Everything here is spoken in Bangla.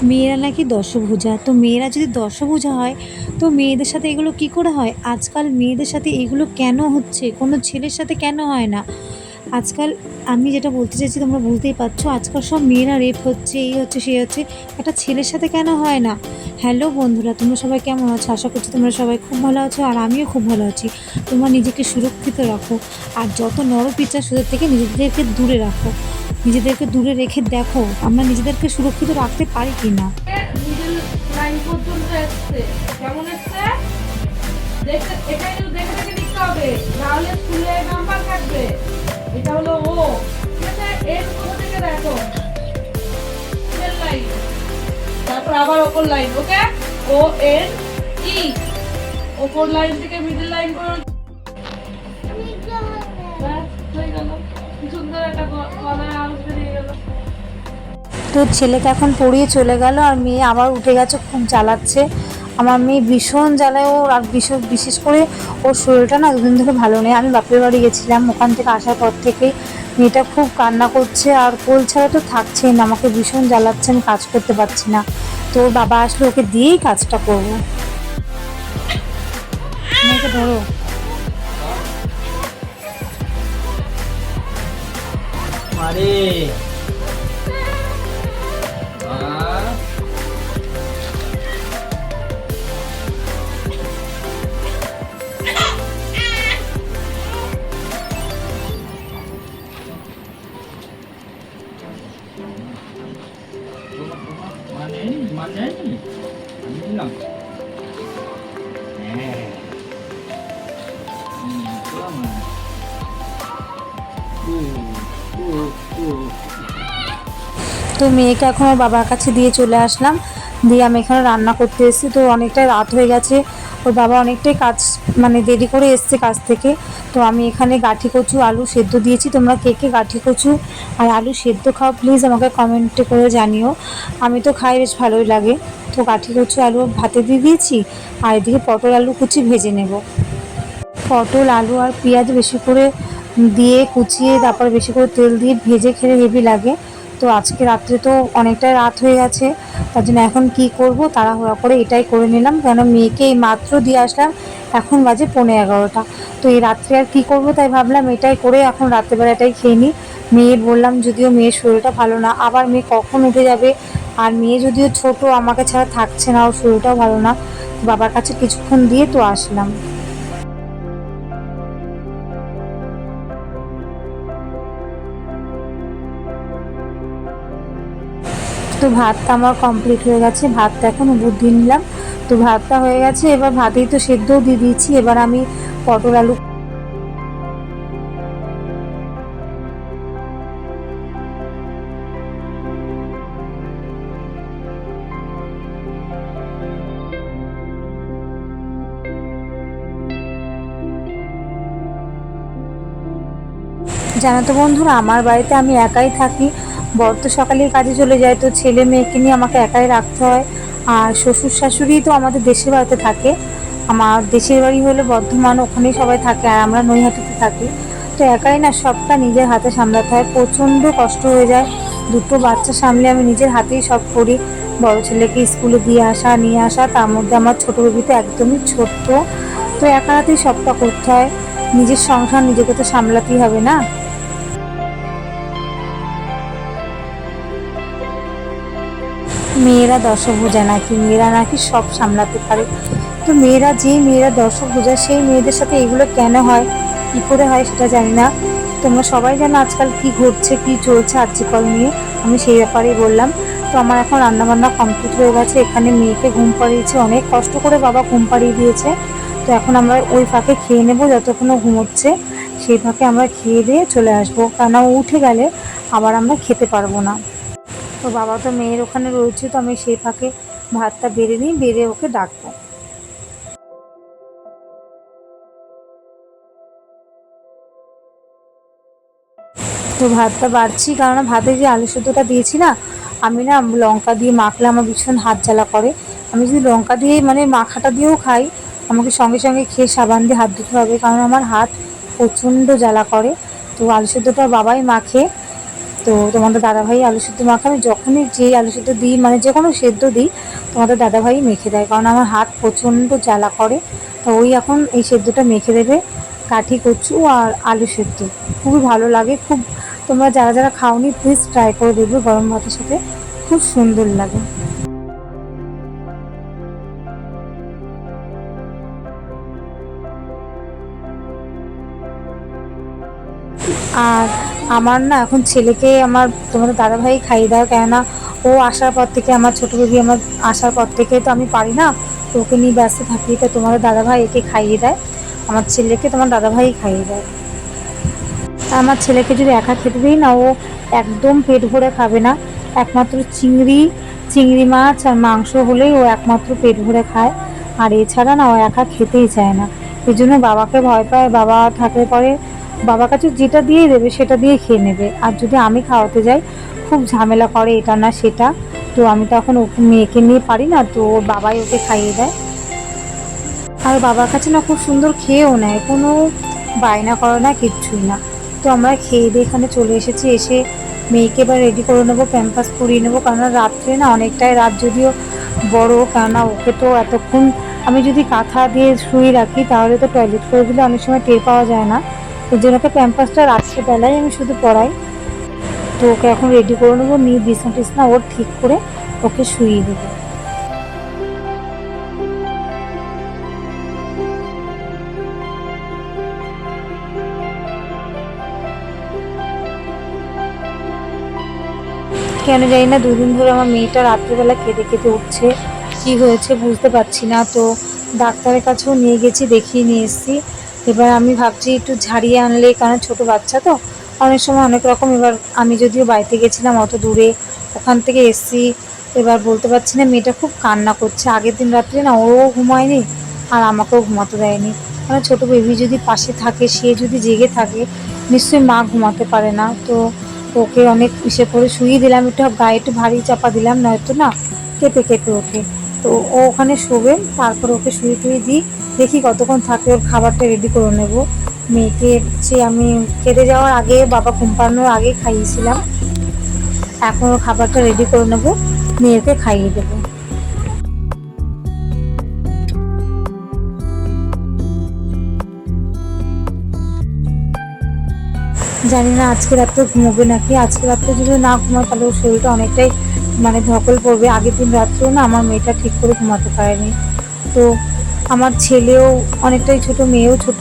মেয়েরা নাকি দশভুজা। তো মেয়েরা যদি দশভুজা হয় তো মেয়েদের সাথে এগুলো কী করে হয়? আজকাল মেয়েদের সাথে এগুলো কেন হচ্ছে? কোনো ছেলের সাথে কেন হয় না? আজকাল আমি যেটা বলতে চাইছি তোমরা বুঝতেই পারছো, আজকাল সব মেয়েরা রেপ হচ্ছে, এই হচ্ছে, সেই হচ্ছে। একটা ছেলের সাথে কেন হয় না? হ্যালো বন্ধুরা, তোমরা সবাই কেমন আছো? আশা করছি তোমরা সবাই খুব ভালো আছো আর আমিও খুব ভালো আছি। তোমরা নিজেকে সুরক্ষিত রাখো আর যত নরপিশাচদের থেকে নিজেদেরকে দূরে রাখো। নিজেদেরকে দূরে রেখে দেখো আমরা নিজেদেরকে সুরক্ষিত রাখতে পারি কি না। মিডল লাইন পর্যন্ত এসছে, কেমন এসছে দেখে, এটাই তো দেখে দেখে লিখতে হবে, নাহলে স্কুলে নাম্বার কাটবে। এটা হলো ও, ঠিক আছে? এর কোথা থেকে দেখো মিডল লাইন, তারপর আবার ওপর লাইন, ওকে? ও এন ই, ওপর লাইন থেকে মিডল লাইন করে হয়ে গেল। কি সুন্দর একটা গলায় আওয়াজ বেরিয়ে গেল। তো ছেলেকে এখন পড়িয়ে চলে গেল আর মেয়ে আবার উঠে গেছে, খুব জ্বালাচ্ছে। আমার মেয়ে ভীষণ জ্বালায় ওর, আর বিশেষ করে ওর শরীরটা না দুদিন ধরে ভালো নেই। আমি বাপের বাড়ি গেছিলাম, ওখান থেকে আসার পর থেকে মেয়েটা খুব কান্না করছে আর কোল ছাড়া তো থাকছেই না, আমাকে ভীষণ জ্বালাচ্ছে, আমি কাজ করতে পারছি না। তো ওর বাবা আসলে ওকে দিয়েই কাজটা করবো। মেয়েকে ধরো। আরে মানে মানে আমি দিলাম। হ্যাঁ তো মেয়েকে এখন ওর বাবার কাছে দিয়ে চলে আসলাম, দিয়ে আমি এখানে রান্না করতে এসেছি। তো অনেকটাই রাত হয়ে গেছে, ওর বাবা অনেকটাই কাজ মানে দেরি করে এসছে কাজ থেকে। তো আমি এখানে গাঠি কচু আলু সেদ্ধ দিয়েছি। তোমরা কে কে গাঠি কচু আর আলু সেদ্ধ খাও প্লিজ আমাকে কমেন্টে করে জানিও। আমি তো খাই, বেশ ভালোই লাগে। তো গাঠি কচু আলু ভাতে দিয়ে দিয়েছি আর এদিকে পটল আলু কুচি ভেজে নেব। পটল আলু আর পেঁয়াজ বেশি করে দিয়ে কুচিয়ে তারপর বেশি করে তেল দিয়ে ভেজে খেলে হেভি লাগে। তো আজকে রাত্রে তো অনেকটাই রাত হয়ে গেছে, তার জন্য এখন কি করব, তাড়াহুড়া করে এটাই করে নিলাম, কেন মেয়েকে এই মাত্র দিয়ে আসলাম, এখন বাজে 11:15। তো এই রাত্রে আর কি করব, তাই ভাবলাম এটাই করে এখন রাত্রেবেলাটাই খেয়ে নিই। মেয়ে বললাম, যদিও মেয়ের শরীরটা ভালো না, আবার মেয়ে কখন উঠে যাবে, আর মেয়ে যদিও ছোট আমাকে ছাড়া থাকছে না, ওর শরীরটাও ভালো না। বাবার কাছে কিছুক্ষণ দিয়ে তো আসলাম। তো ভাতটা আমার কমপ্লিট হয়ে গেছে, ভাতটা এখন উবুর দিয়ে নিলাম। তো ভাতটা হয়ে গেছে, এবার ভাতেই তো সেদ্ধও দিয়ে দিয়েছি। এবার আমি পটল আলু জানো তো বন্ধুরা, আমার বাড়িতে আমি একাই থাকি। বর তো সকালেই কাজে চলে যায়, তো ছেলে মেয়েকে নিয়ে আমাকে একাই রাখতে হয়। আর শ্বশুর শাশুড়ি তো আমাদের দেশের বাড়িতে থাকে। আমার দেশের বাড়ি হলো বর্ধমান, ওখানেই সবাই থাকে আর আমরা নৈহাটিতে থাকি। তো একাই না সবটা নিজের হাতে সামলাতে হয়, প্রচণ্ড কষ্ট হয়ে যায়। দুটো বাচ্চা সামলে আমি নিজের হাতেই সব করি। বড় ছেলেকে স্কুলে দিয়ে আসা নিয়ে আসা, তার মধ্যে আমার ছোটো বেবি তো একদমই ছোট্ট। তো একা হাতেই সবটা করতে হয়। নিজের সংসার নিজেকে তো সামলাতেই হবে না। মেয়েরা দশভুজা নাকি, মেয়েরা নাকি সব সামলাতে পারে। তো মেয়েরা দশভুজা, সেই মেয়েদের সাথে এগুলো কেন হয়, কী করে হয় সেটা জানি না। তোমরা সবাই জানো আজকাল কি ঘটছে, কি চলছে আর্জিকল নিয়ে, আমি সেই ব্যাপারেই বললাম। তো আমার এখন রান্নাবান্না কমপ্লিট হয়ে গেছে, এখানে মেয়েকে ঘুম পাড়িয়েছে, অনেক কষ্ট করে বাবা ঘুম পাড়িয়ে দিয়েছে। তো এখন আমরা ওই ফাঁকে খেয়ে নেবো, যতক্ষণ ও ঘুমোচ্ছে সেই ফাঁকে আমরা খেয়ে দিয়ে চলে আসবো, কেননা ও উঠে গেলে আবার আমরা খেতে পারবো না। তো বাবা তো মেয়ের ওখানে রয়েছে, তো আমি সেই ফাঁকে ভাতটা বেড়ে নিই, বেড়ে ওকে ডাকবো। তো ভাতটা বাড়ছি, কারণ ভাতে যে আলু সেদ্ধটা দিয়েছি না, আমি না লঙ্কা দিয়ে মাখলে আমার ভীষণ হাত জ্বালা করে। আমি যদি লঙ্কা দিয়ে মানে মাখাটা দিয়েও খাই, আমাকে সঙ্গে সঙ্গে খেয়ে সাবান দিয়ে হাত ধুতে হবে, কারণ আমার হাত প্রচণ্ড জ্বালা করে। তো আলু সেদ্ধটা বাবাই মাখে, তো তোমাদের দাদাভাই আলু সেদ্ধ মাখা আমি যখনই যে আলু সেদ্ধ দিই, মানে যে কোনো সেদ্ধ দিই, তোমাদের দাদাভাই মেখে দেয়, কারণ আমার হাত প্রচণ্ড জ্বালা করে। তো ওই এখন এই সেদ্ধটা মেখে দেবে, কাঠি কচু আর আলু সেদ্ধ, খুবই ভালো লাগে। খুব, তোমরা যারা যারা খাওনি প্লিজ ট্রাই করে দেখবে, গরম ভাতের সাথে খুব সুন্দর লাগে। আর আমার না এখন ছেলেকে আমার তোমাদের দাদাভাই খাইয়ে দেওয়া, কেননা ও আসার পর থেকে, আমার ছোটো বেবি আমার আসার পর থেকে তো আমি পারি না, তো ওকে নিয়ে ব্যস্ত থাকি, তো তোমাদের দাদাভাই একে খাইয়ে দেয়, আমার ছেলেকে তোমার দাদাভাই খাইয়ে দেয়। আর আমার ছেলেকে যদি একা খেতে দিই না, ও একদম পেট ভরে খাবে না, একমাত্র চিংড়ি মাছ আর মাংস হলেই ও একমাত্র পেট ভরে খায়, আর এছাড়া না ও একা খেতেই চায় না। এই জন্য বাবাকে ভয় পায়, বাবা থাকলে পরে বাবার কাছে যেটা দিয়ে দেবে সেটা দিয়ে খেয়ে নেবে, আর যদি আমি খাওয়াতে যাই খুব ঝামেলা করে, এটা না সেটা। তো আমি তো এখন ওকে মেয়েকে নিয়ে পারি না, তো ওর বাবাই ওকে খাইয়ে দেয়। আর বাবার কাছে না খুব সুন্দর খেয়েও নেয়, কোনো বায়না করে না, কিচ্ছুই না। তো আমরা খেয়ে দিয়ে এখানে চলে এসেছি, এসে মেয়েকে এবার রেডি করে নেবো, প্যাম্পাস পরিয়ে নেবো, কেননা রাত্রে না অনেকটাই রাত, যদিও বড়, কেননা ওকে তো এতক্ষণ আমি যদি কাঁথা দিয়ে শুয়ে রাখি তাহলে তো টয়লেট করে দিলে অনেক সময় টের পাওয়া যায় না, এর জন্য ওকে প্যাম্পাসটা রাত্রেবেলায় আমি শুধু পরাই। তো ওকে এখন রেডি করে নেবো, নিয়ে বিছনা টিছনা ওর ঠিক করে ওকে শুইয়ে দেবো। কেন জানি না 2 দিন ধরে আমার মেয়েটা রাত্রিবেলা কেঁদে কেঁদে উঠছে, কি হয়েছে বুঝতে পারছি না। তো ডাক্তারের কাছেও নিয়ে গেছি, দেখিয়ে নিয়ে এসেছি। এবার আমি ভাবছি একটু ঝাড়িয়ে আনলে, কারণ ছোটো বাচ্চা তো অনেক সময় অনেক রকম, এবার আমি যদিও বাড়িতে গেছিলাম অত দূরে, ওখান থেকে এসেছি, এবার বলতে পারছি না, মেয়েটা খুব কান্না করছে। আগের দিন রাত্রে না ওও ঘুমায়নি আর আমাকেও ঘুমাতে দেয়নি, মানে ছোটো বেবি যদি পাশে থাকে, সে যদি জেগে থাকে, নিশ্চয়ই মা ঘুমাতে পারে না। তো ওকে অনেক ইসে করে শুইয়ে দিলাম, একটু গায়ে একটু ভারী চাপা দিলাম, নয়তো না কেঁপে কেঁপে ওঠে। তো ও ওখানে শোবে, তারপর ওকে শুয়ে টুয়ে দিই, দেখি কতক্ষণ থাকে, ওর খাবারটা রেডি করে নেব। মেয়েকে হচ্ছে আমি খেতে যাওয়ার আগে, বাবা ঘুম পাড়ানোর আগে খাইয়েছিলাম, এখন ওর খাবারটা রেডি করে নেব, মেয়েকে খাইয়ে দেবো। জানি না আজকে রাত্রে ঘুমোবে নাকি, আজকে রাত্রে যদি না ঘুমায় তাহলে ওর শরীরটা অনেকটাই মানে ধকল পড়বে। আগের দিন রাত্রেও না আমার মেয়েটা ঠিক করে ঘুমাতে পারেনি। তো আমার ছেলেও অনেকটাই ছোট, মেয়েও ছোট,